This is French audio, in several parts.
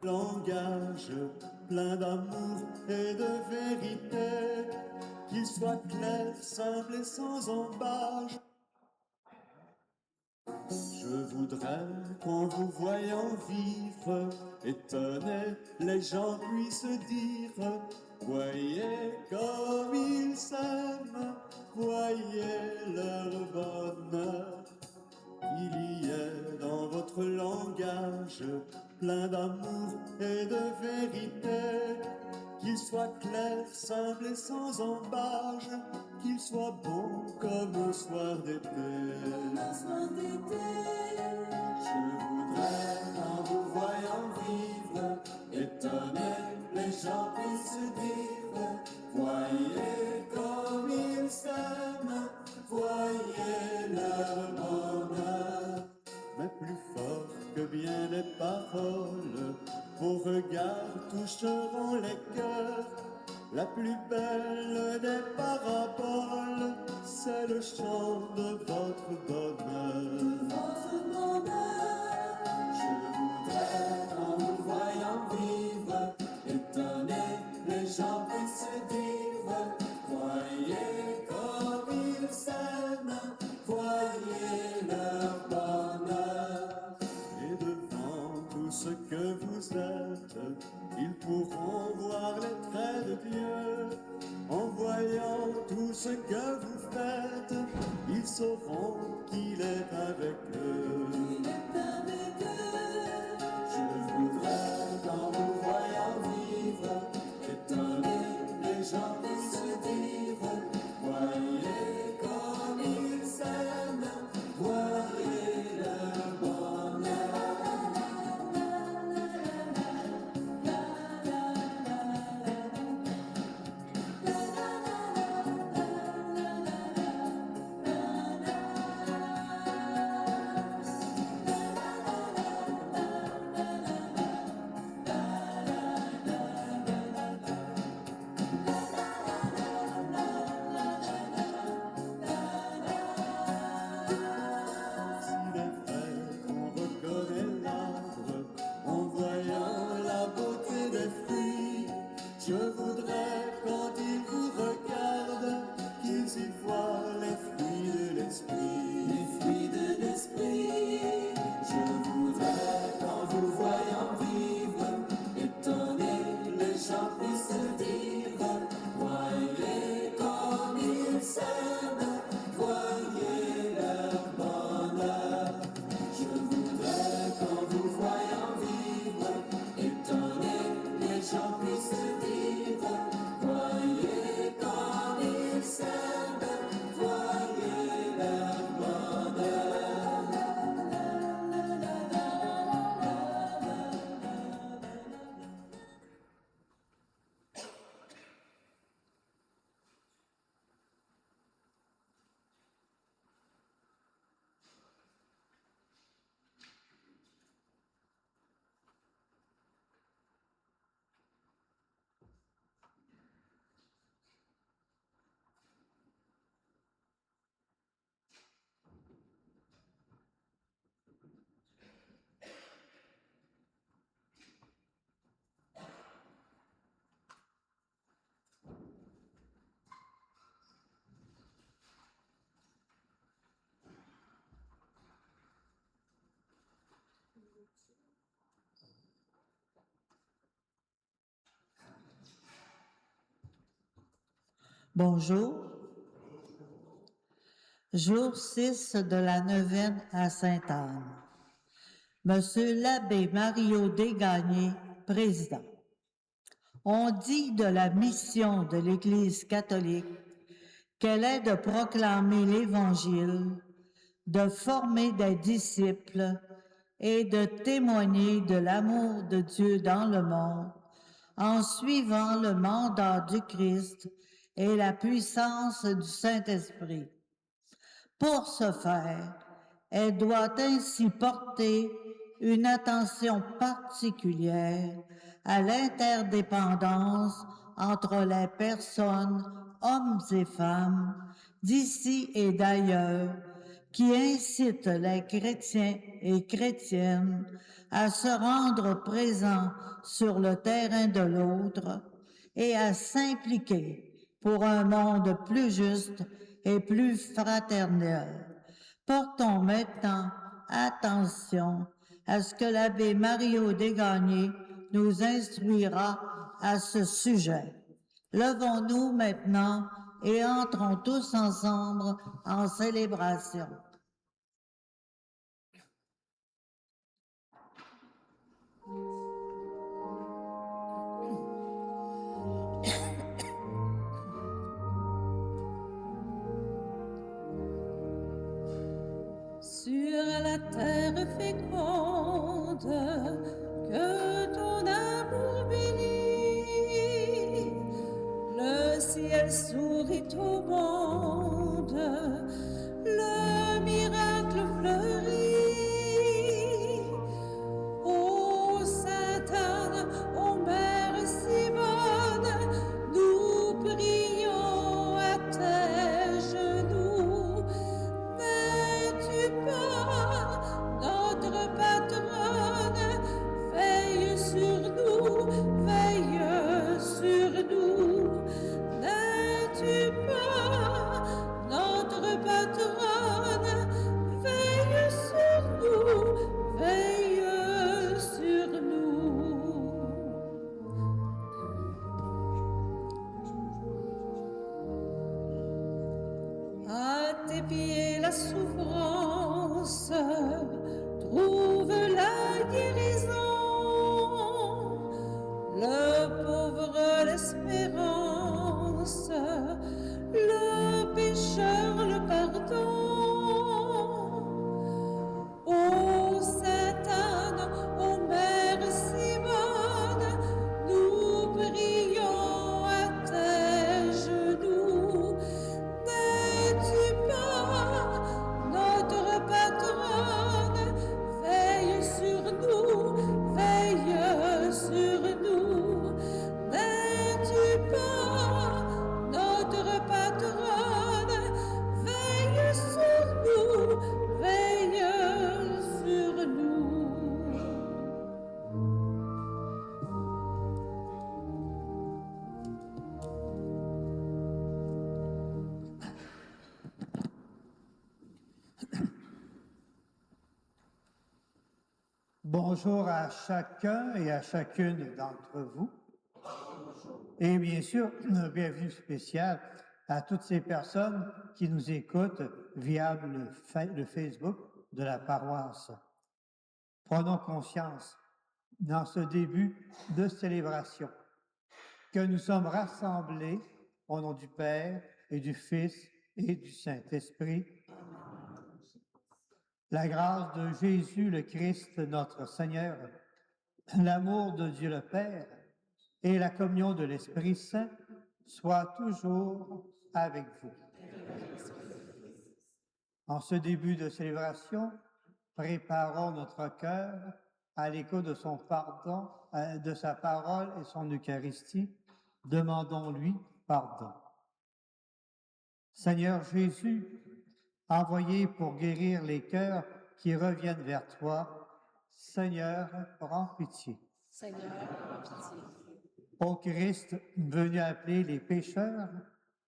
langage, plein d'amour et de vérité, qu'il soit clair, simple et sans embâche. Je voudrais qu'en vous voyant vivre, étonnés, les gens puissent dire: voyez comme ils s'aiment, voyez leur bonheur. Il y ait dans votre langage, plein d'amour et de vérité, qu'il soit clair, simple et sans embâche, qu'il soit bon comme un soir d'été. Je voudrais qu'en vous voyant vivre, étonner, les gens puissent dire: voyez comme ils s'aiment, voyez leur bonheur. Mais plus fort que bien des paroles, vos regards toucheront les cœurs. La plus belle des paraboles, c'est le chant de votre bonheur. Je voudrais, en vous voyant vivre, étonner, les gens puissent dire: voyez comme ils s'aiment, voyez leur bonheur. Et devant tout ce que vous êtes, ils pourront voir les traits de Dieu. En voyant tout ce que vous faites, ils sauront qu'il est avec eux. Je voudrais qu'en vous voyant vivre, étonner, les gens puissent dire: voyez comme ils s'aiment, voyez leur bonheur. Je voudrais, quand ils vous regardent, qu'ils y voient les fruits de l'esprit. Les fruits de l'esprit. Je voudrais, qu'en vous voyant vivre, étonner, les gens puissent dire: voyez comme ils s'aiment, voyez leur bonheur. Je voudrais, qu'en vous voyant vivre, étonner, les gens puissent dire: voyez comme ils s'aiment, voyez leur bonheur. Bonjour. Jour 6 de la neuvaine à Sainte-Anne. Monsieur l'abbé Mario Desgagnés, président. On dit de la mission de l'Église catholique qu'elle est de proclamer l'Évangile, de former des disciples et de témoigner de l'amour de Dieu dans le monde en suivant le mandat du Christ et la puissance du Saint-Esprit. Pour ce faire, elle doit ainsi porter une attention particulière à l'interdépendance entre les personnes, hommes et femmes, d'ici et d'ailleurs, qui incite les chrétiens et chrétiennes à se rendre présents sur le terrain de l'autre et à s'impliquer pour un monde plus juste et plus fraternel. Portons maintenant attention à ce que l'abbé Mario Desgagnés nous instruira à ce sujet. Levons-nous maintenant et entrons tous ensemble en célébration. Sur la terre féconde que ton amour bénit, le ciel sourit au monde, le miracle fleurit. Ô Sainte Anne, ô Mère Simone, nous prions à tes genoux. N'es-tu pas notre patronne? Veille sur nous, veille sur nous. N'es-tu pas notre patronne? Veille sur nous, veille sur nous. À tes pieds la souffrance trouve la guérison, le pauvre l'espérance, le pécheur le pardon. Ô Sainte Anne, ô Mère Simone, nous prions à tes genoux. N'es-tu pas notre patronne? Veille sur nous, veille sur nous. N'es-tu pas notre patronne? Veille sur nous, veille sur nous. Bonjour à chacun et à chacune d'entre vous. Et bien sûr, une bienvenue spéciale à toutes ces personnes qui nous écoutent via le Facebook de la paroisse. Prenons conscience dans ce début de célébration que nous sommes rassemblés au nom du Père et du Fils et du Saint-Esprit. La grâce de Jésus le Christ, notre Seigneur, l'amour de Dieu le Père et la communion de l'Esprit Saint soient toujours avec vous. En ce début de célébration, préparons notre cœur à l'écho de son pardon, de sa parole et son Eucharistie. Demandons-lui pardon. Seigneur Jésus, envoyé pour guérir les cœurs qui reviennent vers toi, Seigneur, prends pitié. Seigneur, prends pitié. Ô Christ, venu appeler les pécheurs,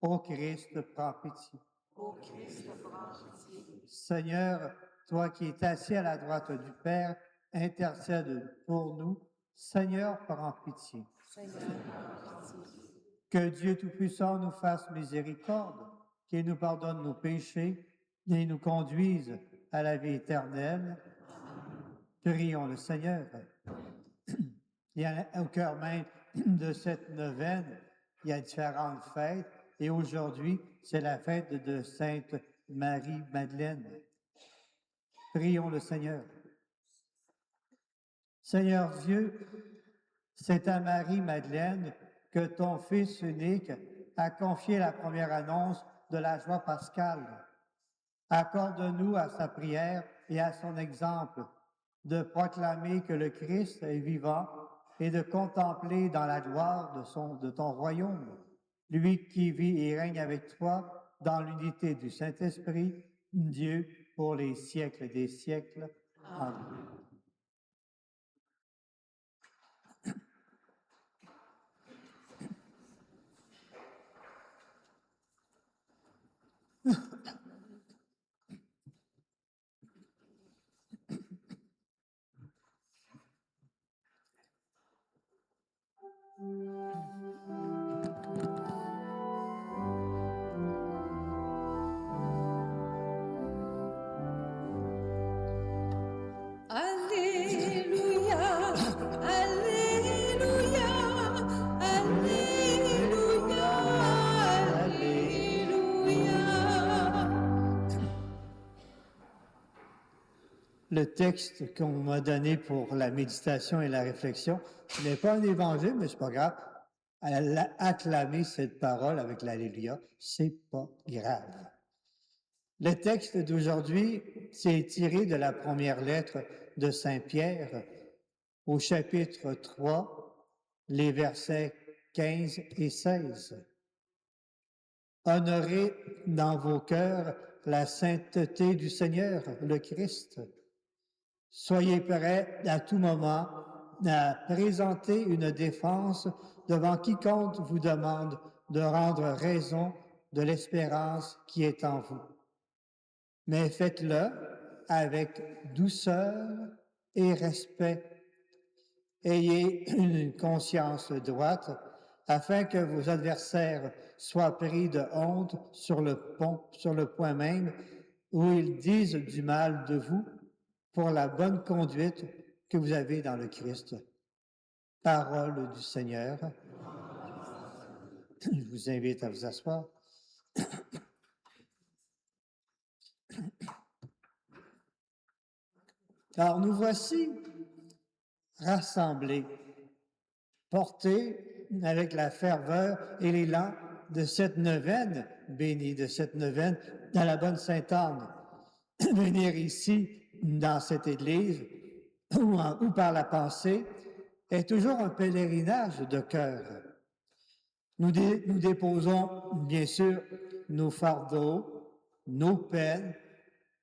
ô Christ, prends pitié. Ô Christ, prends pitié. Seigneur, toi qui es assis à la droite du Père, intercède pour nous. Seigneur, prends pitié. Seigneur, prends pitié. Que Dieu Tout-Puissant nous fasse miséricorde, qu'il nous pardonne nos péchés et nous conduise à la vie éternelle. Prions le Seigneur. Il y a au cœur même de cette neuvaine, il y a différentes fêtes et aujourd'hui, c'est la fête de Sainte Marie-Madeleine. Prions le Seigneur. Seigneur Dieu, c'est à Marie-Madeleine que ton Fils unique a confié la première annonce de la joie pascale. Accorde-nous à sa prière et à son exemple de proclamer que le Christ est vivant et de contempler dans la gloire de ton royaume, lui qui vit et règne avec toi dans l'unité du Saint-Esprit, Dieu pour les siècles des siècles. Amen. Alléluia, Alléluia, Alléluia, Alléluia. Le texte qu'on m'a donné pour la méditation et la réflexion n'est pas un évangile, mais c'est pas grave. Acclamer cette parole avec l'Alléluia, c'est pas grave. Le texte d'aujourd'hui, c'est tiré de la première lettre de Saint Pierre au chapitre 3, les versets 15 et 16. Honorez dans vos cœurs la sainteté du Seigneur, le Christ. Soyez prêts à tout moment à présenter une défense devant quiconque vous demande de rendre raison de l'espérance qui est en vous. Mais faites-le avec douceur et respect. Ayez une conscience droite afin que vos adversaires soient pris de honte sur le point même où ils disent du mal de vous pour la bonne conduite que vous avez dans le Christ. Parole du Seigneur. Je vous invite à vous asseoir. Alors, nous voici rassemblés, portés avec la ferveur et l'élan de cette neuvaine, bénie de cette neuvaine, dans la bonne Sainte-Anne. Venir ici, dans cette église, ou par la pensée, est toujours un pèlerinage de cœur. Nous déposons, bien sûr, nos fardeaux, nos peines,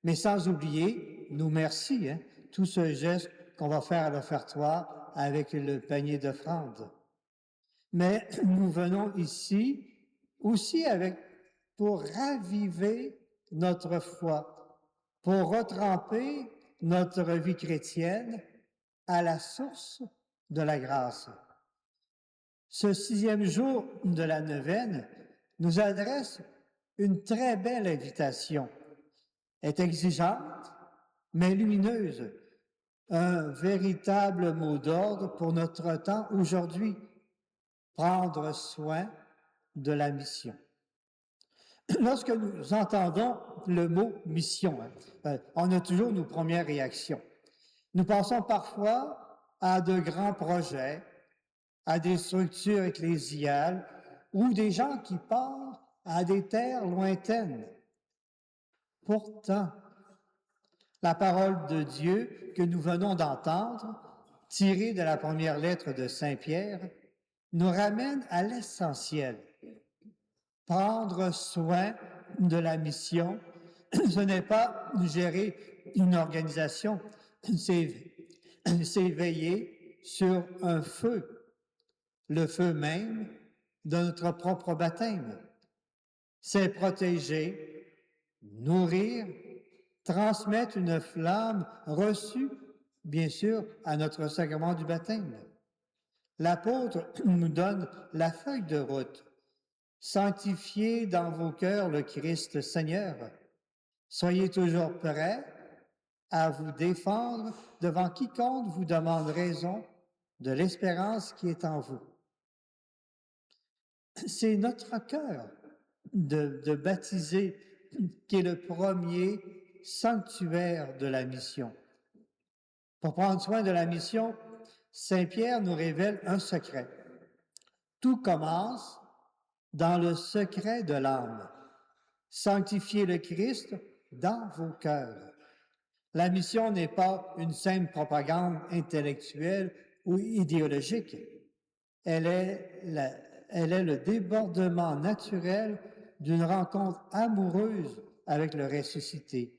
mais sans oublier nos merci, tout ce geste qu'on va faire à l'offertoire avec le panier d'offrande. Mais nous venons ici aussi pour raviver notre foi, pour retremper notre vie chrétienne à la source de la grâce. Ce 6e jour de la neuvaine nous adresse une très belle invitation. Est exigeante, mais lumineuse. Un véritable mot d'ordre pour notre temps aujourd'hui. Prendre soin de la mission. Lorsque nous entendons le mot mission, on a toujours nos premières réactions. Nous pensons parfois à de grands projets, à des structures ecclésiales ou des gens qui partent à des terres lointaines. Pourtant, la parole de Dieu que nous venons d'entendre, tirée de la première lettre de Saint Pierre, nous ramène à l'essentiel. Prendre soin de la mission, ce n'est pas gérer une organisation, c'est veiller sur un feu, le feu même de notre propre baptême. C'est protéger, nourrir, transmettre une flamme reçue, bien sûr, à notre sacrement du baptême. L'apôtre nous donne la feuille de route. Sanctifiez dans vos cœurs le Christ Seigneur. Soyez toujours prêts à vous défendre devant quiconque vous demande raison de l'espérance qui est en vous. C'est notre cœur de baptiser qui est le premier sanctuaire de la mission. Pour prendre soin de la mission, Saint Pierre nous révèle un secret. Tout commence dans le secret de l'âme. Sanctifiez le Christ dans vos cœurs. La mission n'est pas une simple propagande intellectuelle ou idéologique. Elle est le débordement naturel d'une rencontre amoureuse avec le ressuscité.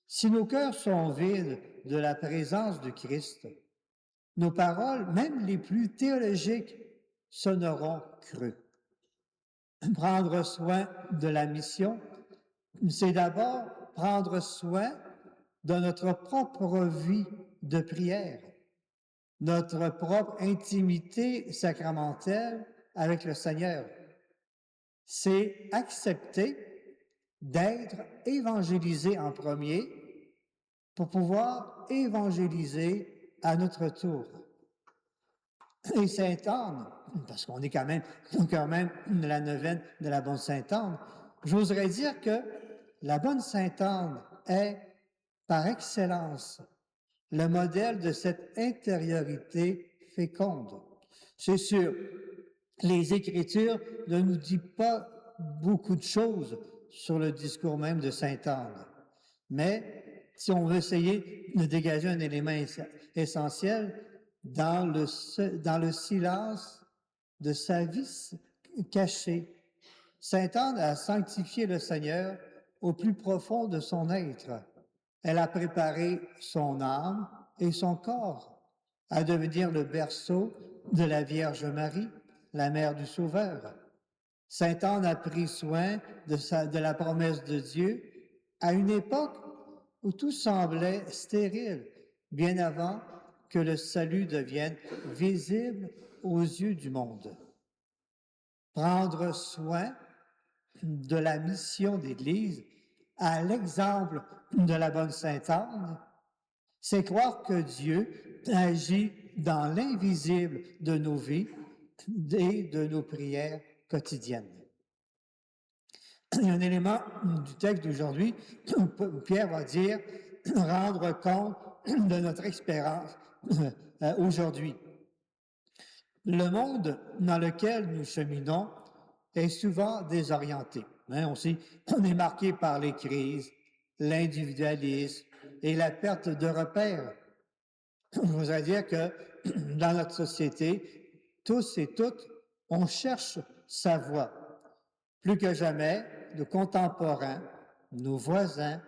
Si nos cœurs sont vides de la présence du Christ, nos paroles, même les plus théologiques, sonneront creux. Prendre soin de la mission, c'est d'abord prendre soin de notre propre vie de prière, notre propre intimité sacramentelle avec le Seigneur. C'est accepter d'être évangélisé en premier pour pouvoir évangéliser à notre tour. Et Sainte Anne, parce qu'on est quand même de la neuvaine de la bonne Sainte Anne, j'oserais dire que la bonne Sainte Anne est, par excellence, le modèle de cette intériorité féconde. C'est sûr, les Écritures ne nous disent pas beaucoup de choses sur le discours même de Sainte Anne, mais si on veut essayer de dégager un élément essentiel, dans le silence de sa vie cachée, Sainte Anne a sanctifié le Seigneur au plus profond de son être. Elle a préparé son âme et son corps à devenir le berceau de la Vierge Marie, la mère du Sauveur. Sainte Anne a pris soin de la promesse de Dieu à une époque où tout semblait stérile, bien avant que le salut devienne visible aux yeux du monde. Prendre soin de la mission d'Église à l'exemple de la bonne Sainte Anne, c'est croire que Dieu agit dans l'invisible de nos vies et de nos prières quotidiennes. Il y a un élément du texte d'aujourd'hui où Pierre va dire rendre compte de notre expérience aujourd'hui. Le monde dans lequel nous cheminons est souvent désorienté. On est marqué par les crises, l'individualisme et la perte de repères. Je voudrais dire que dans notre société, tous et toutes, on cherche sa voie. Plus que jamais, nos contemporains, nos voisins,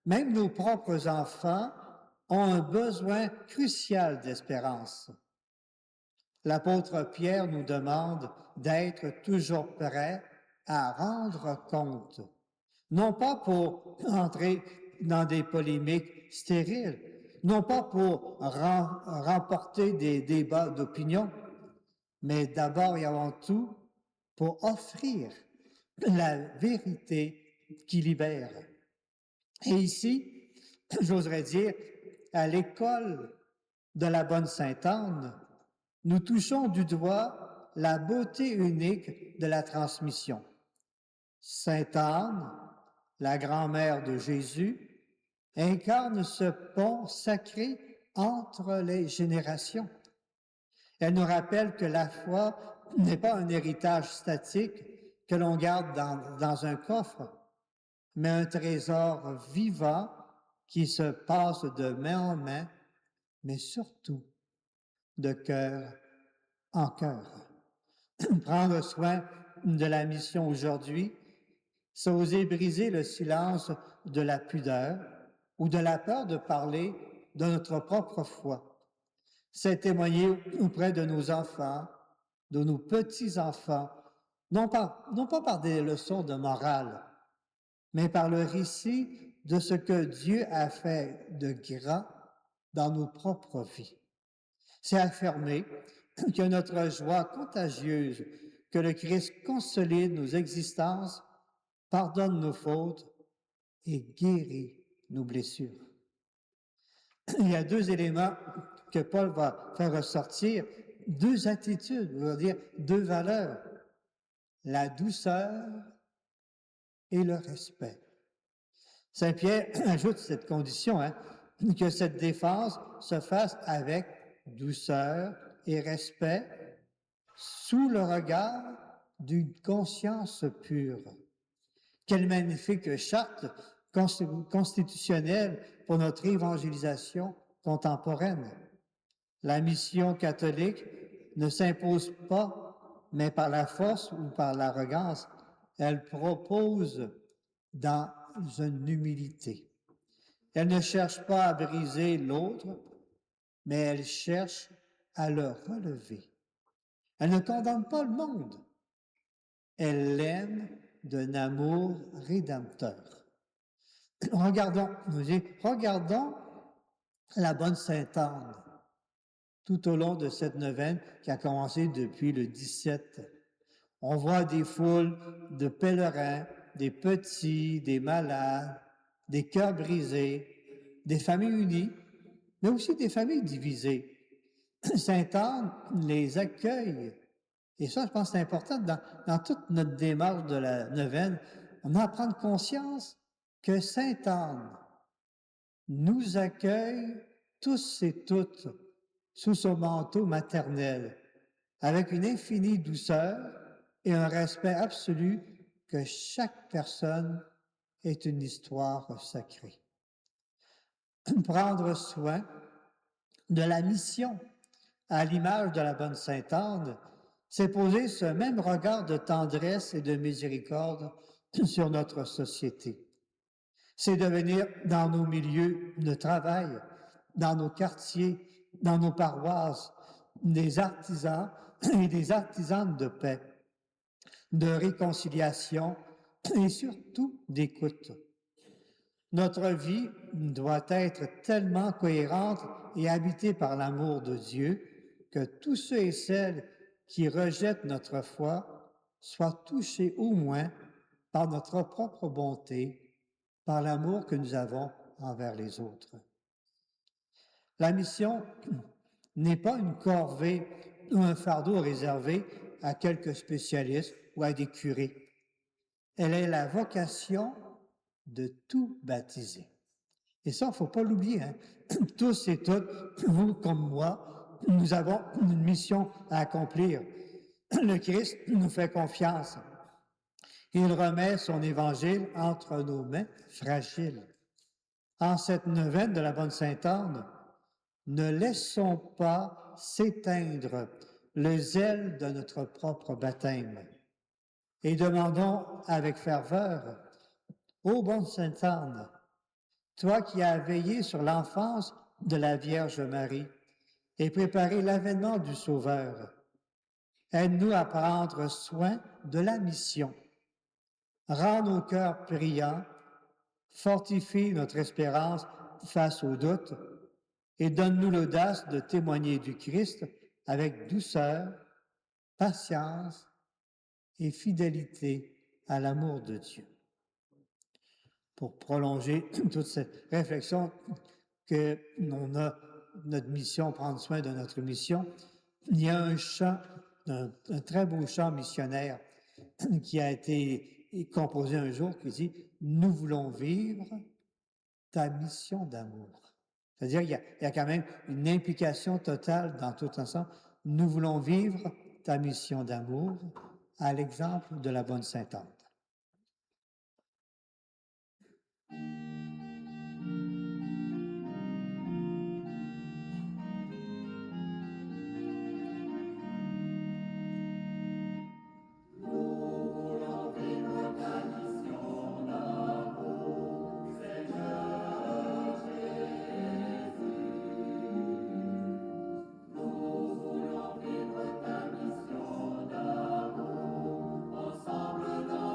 même nos propres enfants ont un besoin crucial d'espérance. L'apôtre Pierre nous demande d'être toujours prêts à rendre compte, non pas pour entrer dans des polémiques stériles, non pas pour remporter des débats d'opinion, mais d'abord et avant tout pour offrir la vérité qui libère. Et ici, j'oserais dire, à l'école de la bonne Sainte Anne, nous touchons du doigt la beauté unique de la transmission. Sainte Anne, la grand-mère de Jésus, incarne ce pont sacré entre les générations. Elle nous rappelle que la foi n'est pas un héritage statique que l'on garde dans un coffre, mais un trésor vivant qui se passe de main en main, mais surtout de cœur en cœur. Prendre soin de la mission aujourd'hui, c'est oser briser le silence de la pudeur ou de la peur de parler de notre propre foi. C'est témoigner auprès de nos enfants, de nos petits-enfants, non pas par des leçons de morale, mais par le récit de ce que Dieu a fait de grand dans nos propres vies. C'est affirmer que notre joie contagieuse, que le Christ consolide nos existences, pardonne nos fautes et guérit nos blessures. Il y a deux éléments que Paul va faire ressortir, deux attitudes, on va dire deux valeurs, la douceur et le respect. Saint Pierre ajoute cette condition, que cette défense se fasse avec douceur et respect sous le regard d'une conscience pure. Quelle magnifique charte constitutionnelle pour notre évangélisation contemporaine. La mission catholique ne s'impose pas, mais par la force ou par l'arrogance, elle propose dans une humilité. Elle ne cherche pas à briser l'autre, mais elle cherche à le relever. Elle ne condamne pas le monde. Elle l'aime d'un amour rédempteur. Regardons la bonne Sainte-Anne tout au long de cette neuvaine qui a commencé depuis le 17. On voit des foules de pèlerins, des petits, des malades, des cœurs brisés, des familles unies, mais aussi des familles divisées. Sainte-Anne les accueille. Et ça, je pense que c'est important dans toute notre démarche de la neuvaine, on a à prendre conscience que Sainte-Anne nous accueille tous et toutes sous son manteau maternel, avec une infinie douceur et un respect absolu que chaque personne est une histoire sacrée. Prendre soin de la mission à l'image de la bonne Sainte-Anne, c'est poser ce même regard de tendresse et de miséricorde sur notre société. C'est devenir dans nos milieux de travail, dans nos quartiers, dans nos paroisses, des artisans et des artisanes de paix, de réconciliation et surtout d'écoute. Notre vie doit être tellement cohérente et habitée par l'amour de Dieu que tous ceux et celles qui rejettent notre foi soient touchés au moins par notre propre bonté, par l'amour que nous avons envers les autres. La mission n'est pas une corvée ou un fardeau réservé à quelques spécialistes ou à des curés. Elle est la vocation de tout baptiser. Et ça, il ne faut pas l'oublier. Hein? Tous et toutes, vous comme moi, nous avons une mission à accomplir. Le Christ nous fait confiance. Il remet son évangile entre nos mains fragiles. En cette neuvaine de la bonne Sainte-Anne, ne laissons pas s'éteindre le zèle de notre propre baptême et demandons avec ferveur, ô bonne Sainte-Anne, toi qui as veillé sur l'enfance de la Vierge Marie et préparé l'avènement du Sauveur, aide-nous à prendre soin de la mission. Rends nos cœurs priants, fortifie notre espérance face aux doutes et donne-nous l'audace de témoigner du Christ avec douceur, patience et fidélité à l'amour de Dieu. Pour prolonger toute cette réflexion que on a notre mission, prendre soin de notre mission, il y a un chant, un très beau chant missionnaire qui a été composé un jour qui dit « Nous voulons vivre ta mission d'amour ». C'est-à-dire qu'il y a quand même une implication totale dans tout ensemble. Nous voulons vivre ta mission d'amour à l'exemple de la bonne Sainte-Anne. Ensemble dans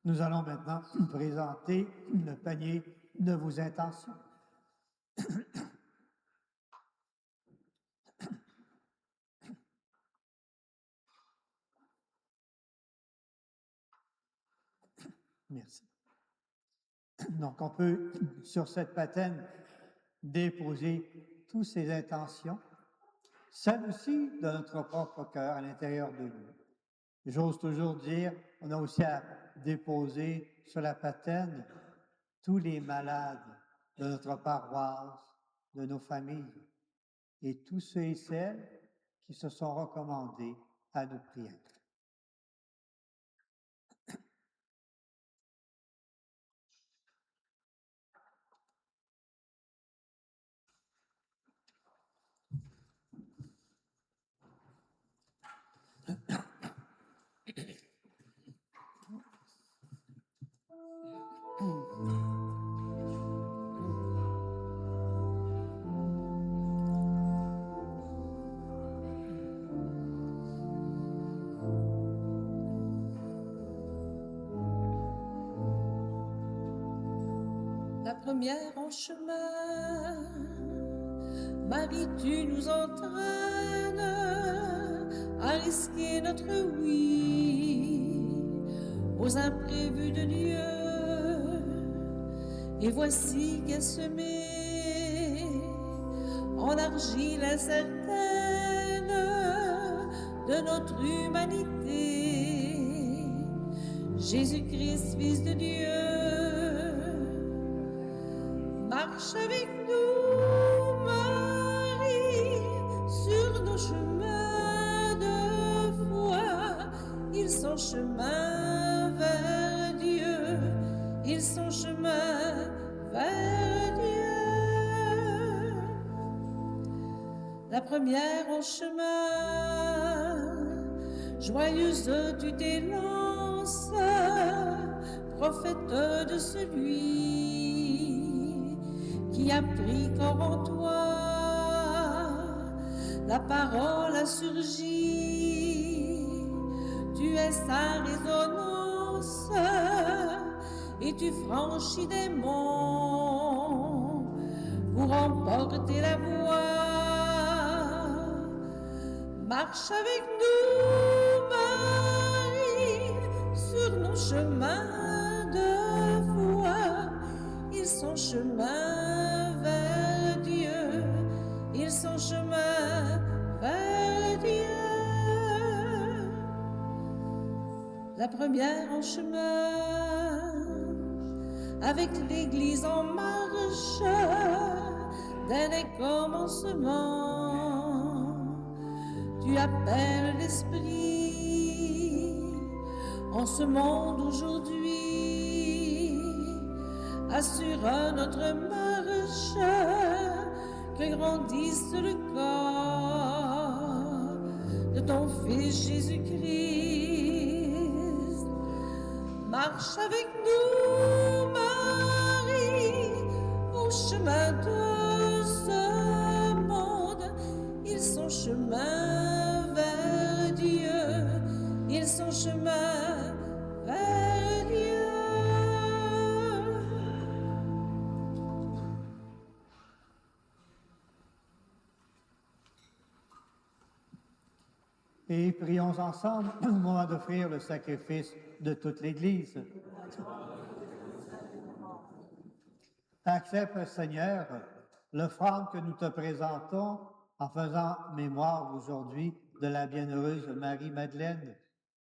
Nous allons maintenant présenter le panier de vos intentions. Merci. Donc, on peut, sur cette patène, déposer toutes ces intentions, celles aussi de notre propre cœur à l'intérieur de nous. J'ose toujours dire, on a aussi à déposer sur la patène tous les malades de notre paroisse, de nos familles, et tous ceux et celles qui se sont recommandés à nos prières. La première en chemin, Marie, tu nous entraînes à risquer notre oui aux imprévus de Dieu. Et voici qu'elle se met en argile incertaine de notre humanité. Jésus-Christ, Fils de Dieu, marche avec nous, Marie, sur nos chemins de foi. Ils sont chemin vers Dieu, ils sont chemin vers Dieu. La première en chemin, joyeuse tu t'élances, prophète de celui qui a pris corps en toi. La parole a surgi, tu es sa résonance, et tu franchis des monts pour emporter la voix. Marche avec nous, Marie, sur nos chemins de foi. Ils sont chemin vers Dieu, ils sont chemin vers Dieu. La première en chemin, avec l'Église en marche, dès les commencements, tu appelles l'Esprit en ce monde aujourd'hui. Assure notre marche, que grandisse le corps de ton Fils Jésus-Christ. Marche avec nous, Marie, au chemin de ce monde. Ils sont chemin vers Dieu, ils sont chemin vers Dieu. Et prions ensemble au moment d'offrir le sacrifice de toute l'Église. Accepte, Seigneur, l'offrande que nous te présentons en faisant mémoire aujourd'hui de la bienheureuse Marie-Madeleine,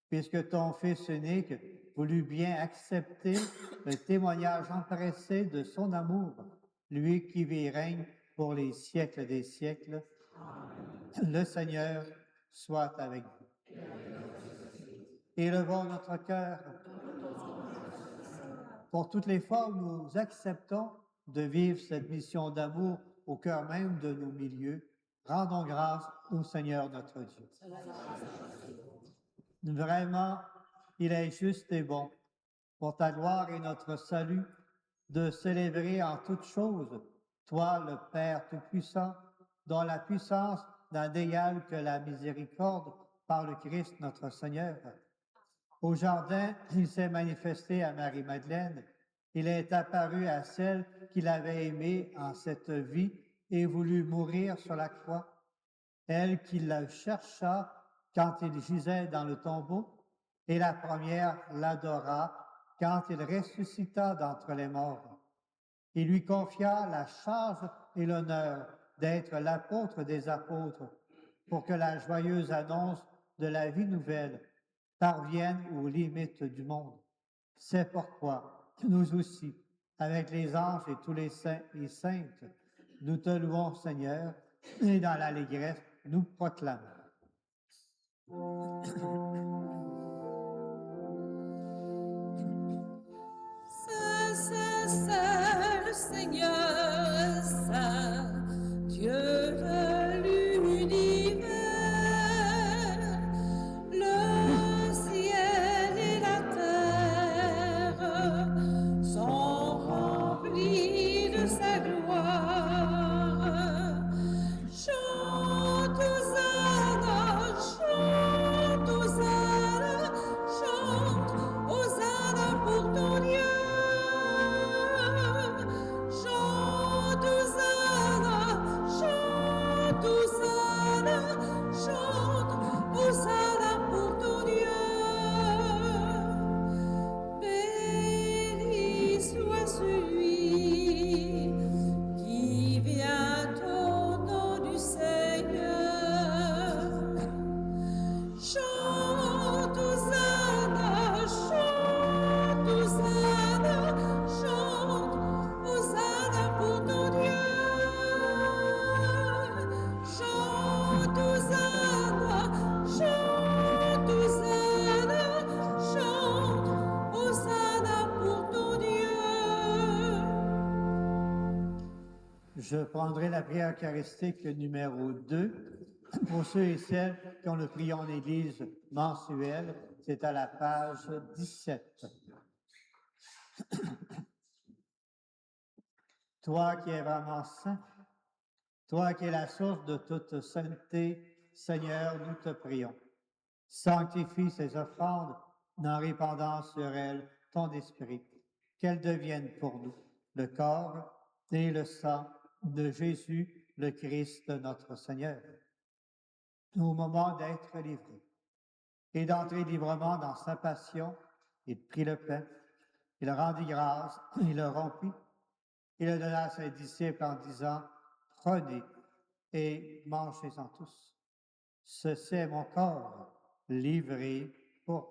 puisque ton Fils unique voulut bien accepter le témoignage empressé de son amour, lui qui vit et règne pour les siècles des siècles. Le Seigneur soit avec vous. Élevons notre cœur pour toutes les fois où nous acceptons de vivre cette mission d'amour au cœur même de nos milieux. Rendons grâce au Seigneur notre Dieu. Vraiment, il est juste et bon, pour ta gloire et notre salut, de célébrer en toutes choses, toi, le Père Tout-Puissant, dont la puissance n'a d'égal que la miséricorde par le Christ notre Seigneur. Au jardin, il s'est manifesté à Marie-Madeleine. Il est apparu à celle qu'il avait aimée en cette vie et voulut mourir sur la croix. Elle qui le chercha quand il gisait dans le tombeau, et la première l'adora quand il ressuscita d'entre les morts. Il lui confia la charge et l'honneur d'être l'apôtre des apôtres pour que la joyeuse annonce de la vie nouvelle parvienne aux limites du monde. C'est pourquoi nous aussi, avec les anges et tous les saints et saintes, nous te louons, Seigneur, et dans l'allégresse, nous proclamons. Saint, Saint, Saint, le Seigneur, Saint, Dieu de l'univers. Le ciel et la terre sont remplis de sa gloire. Chante Hosanna, chante Hosanna, chante Hosanna pour ton Dieu. Chante Hosanna, chante Hosanna, chante Hosanna pour ton Dieu. Béni soit celui qui vient au nom du Seigneur. Chante Hosanna, chante Hosanna, chante Hosanna pour ton Dieu. Chante Hosanna, chante Hosanna, chante Hosanna pour ton Dieu. Je prendrai la prière eucharistique numéro 2. Pour ceux et celles qui ont le prion en Église mensuel, c'est à la page 17. Toi qui es vraiment saint, toi qui es la source de toute sainteté, Seigneur, nous te prions. Sanctifie ces offrandes en répandant sur elles ton esprit, qu'elles deviennent pour nous le corps et le sang de Jésus, le Christ, notre Seigneur. Au moment d'être livré et d'entrer librement dans sa passion, il prit le pain, il rendit grâce, il le rompit, il le donna à ses disciples en disant, « Prenez et mangez-en tous. Ceci est mon corps livré pour vous. »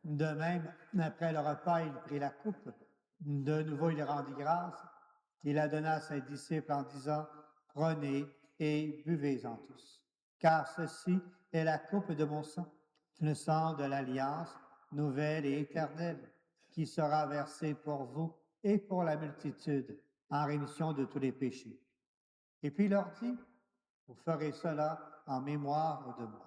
De même, après le repas, il prit la coupe. De nouveau, il rendit grâce. Il la donna à ses disciples en disant, « Prenez et buvez-en tous, car ceci est la coupe de mon sang, le sang de l'alliance nouvelle et éternelle, qui sera versé pour vous et pour la multitude en rémission de tous les péchés. » Et puis il leur dit, « Vous ferez cela en mémoire de moi. »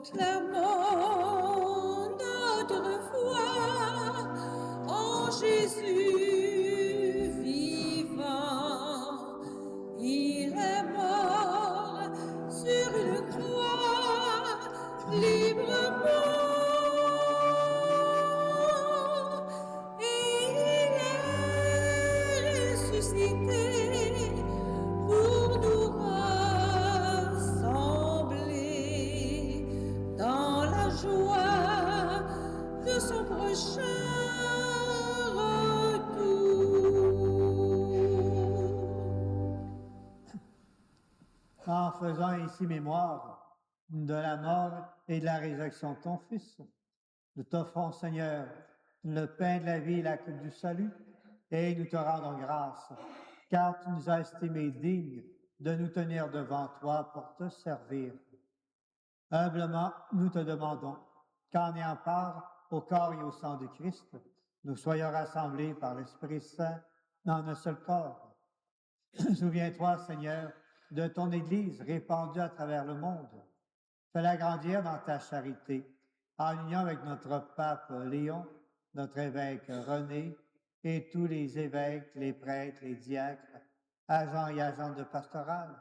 Proclamons notre foi en Jésus vivant. Il est mort sur une croix librement et il est ressuscité pour nous rassembler dans la joie de son prochain retour. En faisant ici mémoire de la mort et de la résurrection de ton Fils, nous t'offrons, Seigneur, le pain de la vie et la coupe du salut, et nous te rendons grâce, car tu nous as estimés dignes de nous tenir devant toi pour te servir. Humblement, nous te demandons qu'en ayant part au corps et au sang de Christ, nous soyons rassemblés par l'Esprit Saint dans un seul corps. Souviens-toi, Seigneur, de ton Église répandue à travers le monde. Fais-la grandir dans ta charité, en union avec notre pape Léon, notre évêque René, et tous les évêques, les prêtres, les diacres, agents et agentes de pastoral,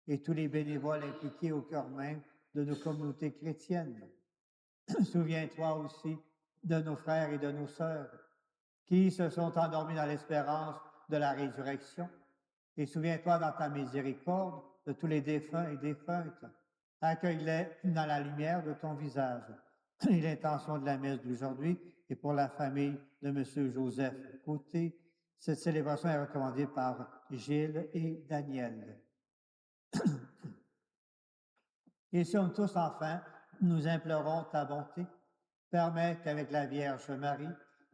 et tous les bénévoles impliqués au cœur même de nos communautés chrétiennes. Souviens-toi aussi de nos frères et de nos sœurs qui se sont endormis dans l'espérance de la résurrection. Et souviens-toi dans ta miséricorde de tous les défunts et défuntes. Accueille-les dans la lumière de ton visage. Et l'intention de la messe d'aujourd'hui est pour la famille de M. Joseph Côté. Cette célébration est recommandée par Gilles et Daniel. Et si on tous enfin, nous implorons ta bonté, permets qu'avec la Vierge Marie,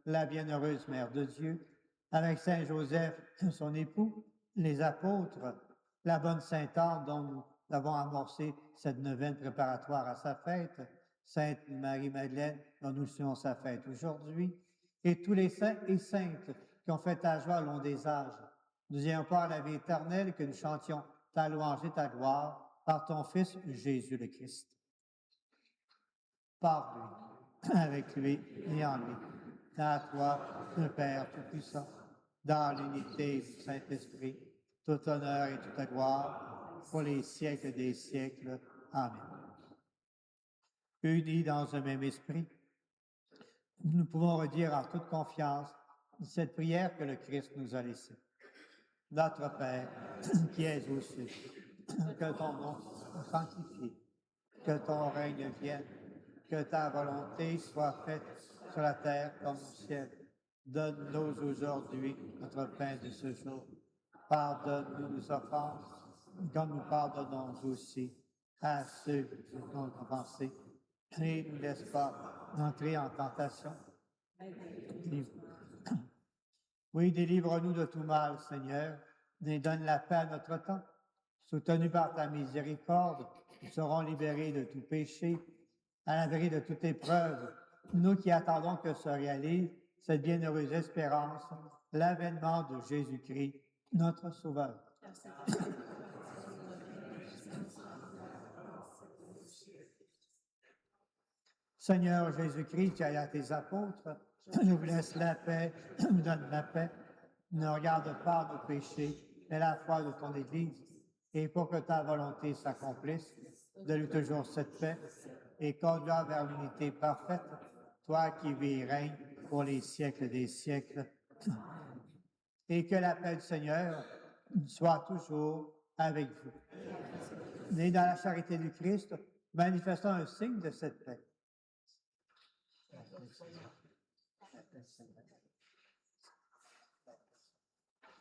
la bienheureuse Mère de Dieu, avec Saint Joseph, son époux, les apôtres, la bonne Sainte-Anne dont nous avons amorcé cette neuvaine préparatoire à sa fête, Sainte Marie-Madeleine dont nous suivons sa fête aujourd'hui, et tous les saints et saintes qui ont fait ta joie au long des âges. Nous ayons part à la vie éternelle, que nous chantions ta louange et ta gloire par ton Fils Jésus le Christ. Par lui, avec lui et en lui, à toi, le Père Tout-Puissant, dans l'unité du Saint-Esprit, tout honneur et toute gloire pour les siècles des siècles. Amen. Unis dans un même esprit, nous pouvons redire en toute confiance cette prière que le Christ nous a laissée. Notre Père, qui es aux cieux, que ton nom soit sanctifié, que ton règne vienne, que ta volonté soit faite sur la terre comme au ciel. Donne-nous aujourd'hui notre pain de ce jour. Pardonne-nous nos offenses, comme nous pardonnons aussi à ceux qui nous ont offensés. Et ne nous laisse pas entrer en tentation. Oui, délivre-nous de tout mal, Seigneur, et donne la paix à notre temps. Soutenus par ta miséricorde, nous serons libérés de tout péché, à l'abri de toute épreuve, nous qui attendons que se réalise cette bienheureuse espérance, l'avènement de Jésus-Christ, notre Sauveur. Seigneur Jésus-Christ, tu as dit à tes apôtres, je vous laisse la paix, je vous donne la paix. Ne regarde pas nos péchés, mais la foi de ton Église. Et pour que ta volonté s'accomplisse, donne-lui toujours cette paix et conduis vers l'unité parfaite, toi qui vis et règnes pour les siècles des siècles. Et que la paix du Seigneur soit toujours avec vous. Et dans la charité du Christ, manifestons un signe de cette paix.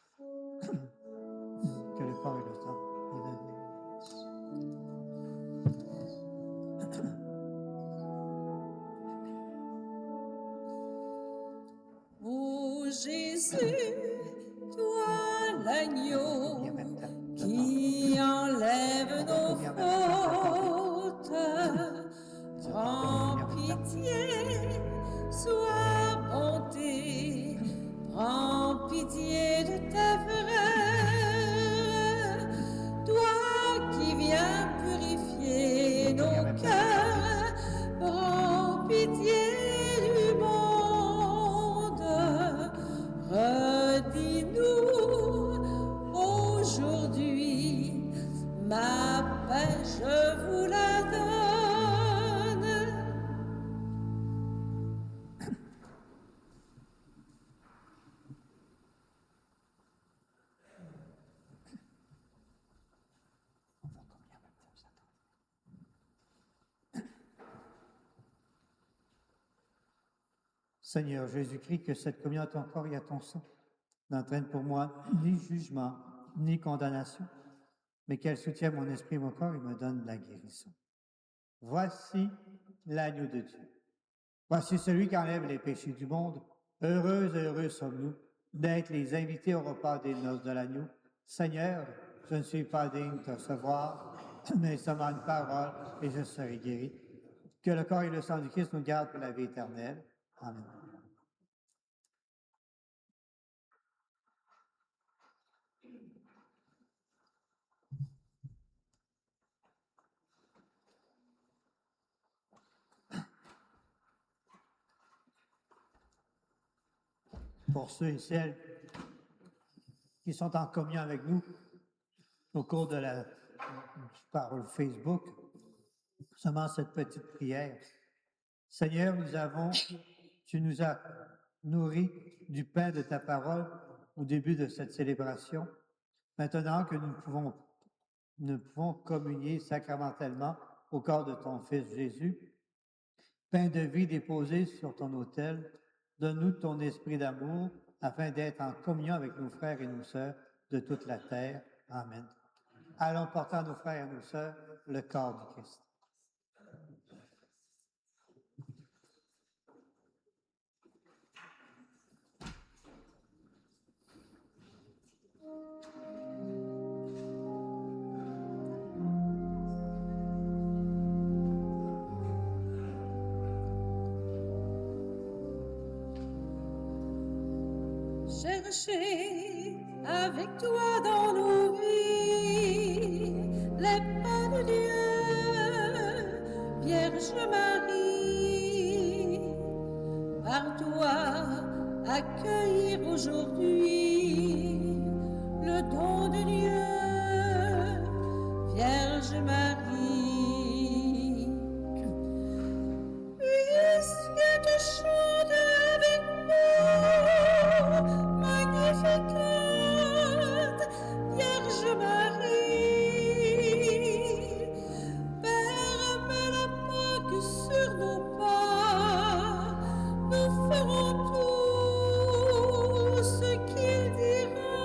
Que le corps et le sang Ô Jésus, toi l'agneau qui enlève nos fautes, prends pitié, sois bonté, prends pitié de tes frères, toi qui viens purifier nos cœurs, prends pitié du monde, redis-nous aujourd'hui, ma paix je vous la donne. Seigneur Jésus-Christ, que cette communion à ton corps et à ton sang n'entraîne pour moi ni jugement, ni condamnation, mais qu'elle soutienne mon esprit et mon corps et me donne la guérison. Voici l'agneau de Dieu. Voici celui qui enlève les péchés du monde. Heureux et heureux sommes-nous d'être les invités au repas des noces de l'agneau. Seigneur, je ne suis pas digne de te recevoir, mais seulement une parole et je serai guéri. Que le corps et le sang du Christ nous gardent pour la vie éternelle. Amen. Pour ceux et celles qui sont en communion avec nous au cours de par Facebook, seulement cette petite prière. Seigneur, tu nous as nourris du pain de ta parole au début de cette célébration. Maintenant que nous pouvons communier sacramentellement au corps de ton Fils Jésus, pain de vie déposé sur ton autel, donne-nous ton esprit d'amour afin d'être en communion avec nos frères et nos sœurs de toute la terre. Amen. Allons porter à nos frères et nos sœurs le corps du Christ. Chercher avec toi dans nos vies les pas de Dieu, Vierge Marie, par toi accueillir aujourd'hui le don de Dieu, Vierge Marie. Puisque tu chantes avec nous, magnificat, Vierge Marie, permets la Pâque sur nos pas, nous ferons tout ce qu'il dira.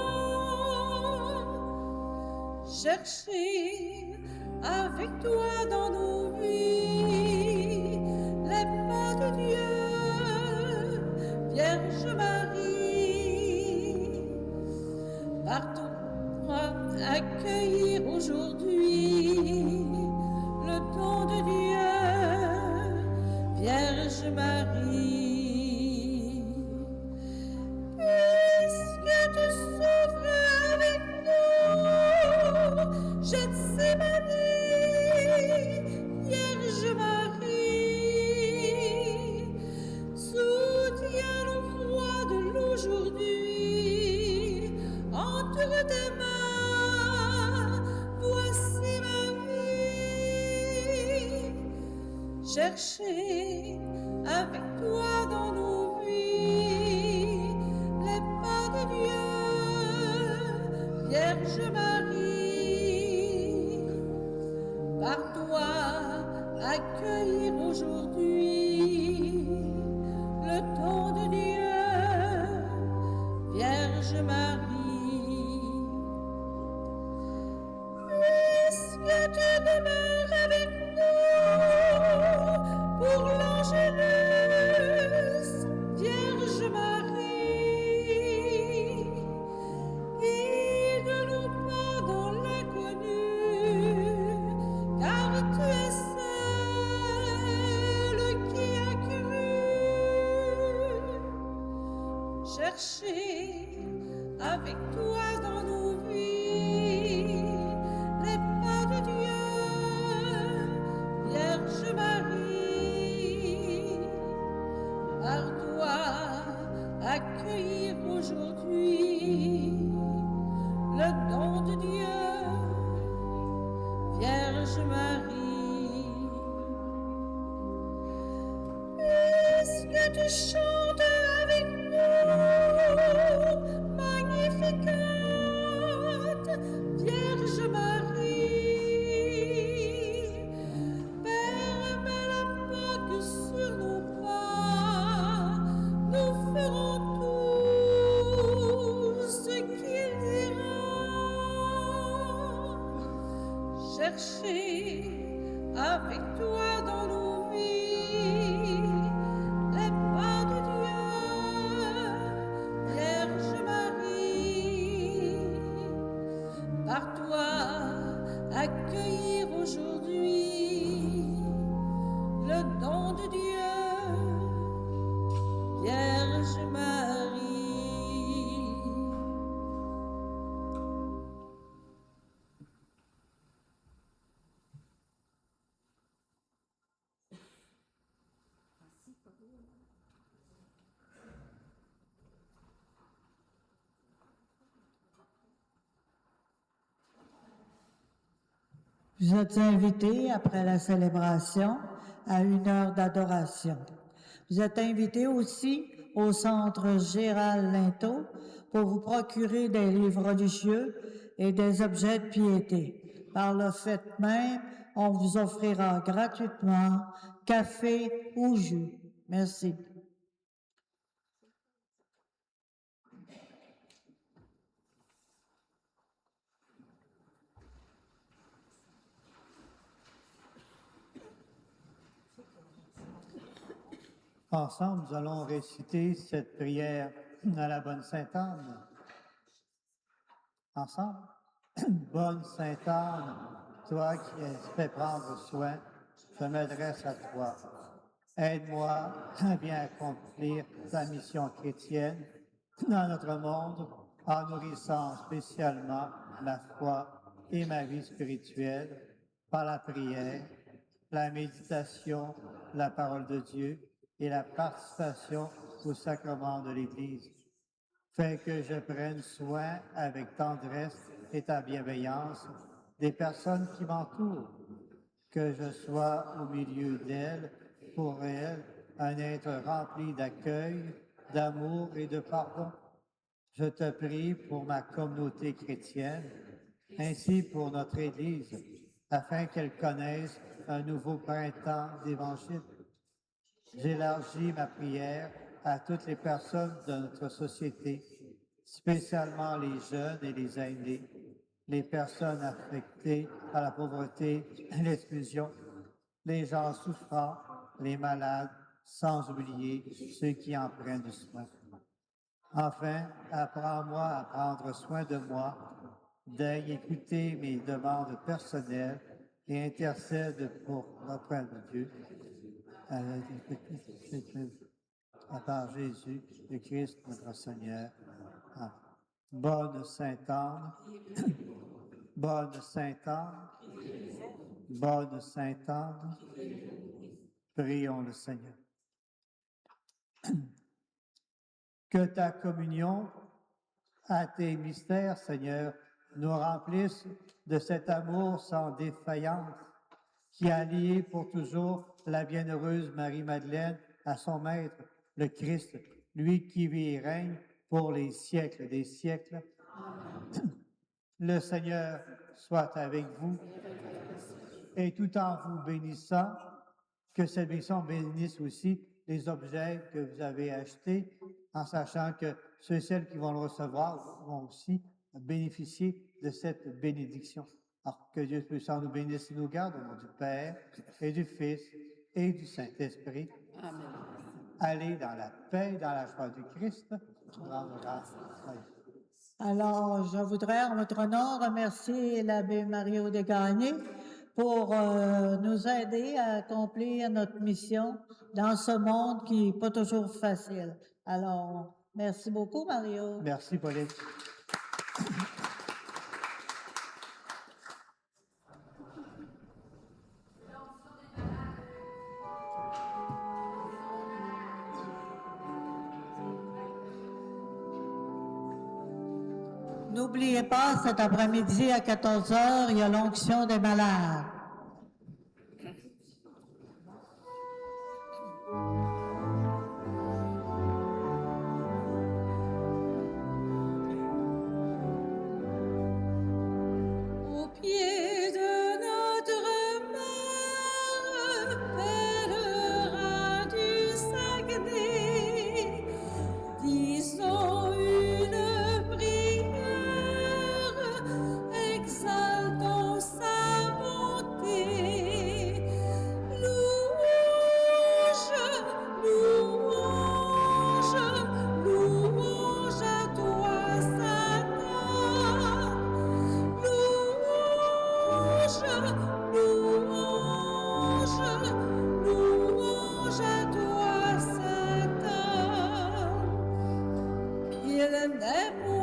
Chercher avec toi dans nos vies les pas de Dieu, Vierge Marie, par toi accueillir aujourd'hui le don de Dieu, Vierge Marie. Puisque tu souffres avec nous, Gethsémani, Vierge Marie, soutiens nos croix de l'aujourd'hui entre tes mains, voici ma vie. Chercher avec toi dans nos vies les pas de Dieu, Vierge Marie, par toi accueillir aujourd'hui le don de Dieu, Vierge Marie. Puisque tu demeures avec nous pour l'Angélus, Vierge Marie, guide-nous pas dans l'inconnu, car tu es celle qui a cru. Chercher avec toi dans nos vies les pas de Dieu, Vierge Marie, par toi accueillir aujourd'hui le don de Dieu, Vierge Marie. Puisque tu chantes avec nous, magnificat, Vierge Marie, permets la Pâque sur nos pas, nous ferons tout ce qu'il dira. Chercher avec toi dans nos vies les pas de Dieu, Vierge Marie, par toi accueillir aujourd'hui le Vous êtes invités, après la célébration, à une heure d'adoration. Vous êtes invités aussi au Centre Gérald Linteau pour vous procurer des livres religieux et des objets de piété. Par le fait même, on vous offrira gratuitement café ou jus. Merci. Ensemble, nous allons réciter cette prière à la bonne Sainte-Anne. Ensemble. Bonne Sainte-Anne, toi qui es fait prendre soin, je m'adresse à toi. Aide-moi à bien accomplir ta mission chrétienne dans notre monde en nourrissant spécialement ma foi et ma vie spirituelle par la prière, la méditation, la parole de Dieu et la participation au sacrement de l'Église. Fais que je prenne soin avec tendresse et ta bienveillance des personnes qui m'entourent, que je sois au milieu d'elles, pour elles, un être rempli d'accueil, d'amour et de pardon. Je te prie pour ma communauté chrétienne, ainsi pour notre Église, afin qu'elle connaisse un nouveau printemps d'Évangile. J'élargis ma prière à toutes les personnes de notre société, spécialement les jeunes et les aînés, les personnes affectées par la pauvreté et l'exclusion, les gens souffrants, les malades, sans oublier ceux qui en prennent soin. Enfin, apprends-moi à prendre soin de moi, d'y écouter mes demandes personnelles et intercède pour auprès de Dieu. À part Jésus, le Christ, notre Seigneur. Amen. Bonne Sainte-Anne, bonne Sainte-Anne, bonne Sainte-Anne, prions le Seigneur. Que ta communion à tes mystères, Seigneur, nous remplisse de cet amour sans défaillance qui a lié pour toujours la bienheureuse Marie-Madeleine à son Maître, le Christ, lui qui vit et règne pour les siècles des siècles. Le Seigneur soit avec vous et tout en vous bénissant, que cette bénédiction bénisse aussi les objets que vous avez achetés, en sachant que ceux et celles qui vont le recevoir vont aussi bénéficier de cette bénédiction. Alors que Dieu puissant nous bénisse et nous garde au nom du Père et du Fils et du Saint-Esprit. Amen. Allez dans la paix, dans la joie du Christ. Rendre grâce à Dieu. Alors, je voudrais en votre nom remercier l'abbé Mario Desgagnés pour nous aider à accomplir notre mission dans ce monde qui n'est pas toujours facile. Alors, merci beaucoup, Mario. Merci, Pauline. N'oubliez pas, cet après-midi à 14 h, il y a l'onction des malades. Au pied de notre mère, pèlerin du Saguenay, disons une prière, exaltons sa bonté. Louange, louange, louange à toi, Satan. Louange, louange, louange à toi, Satan. Il n'est pour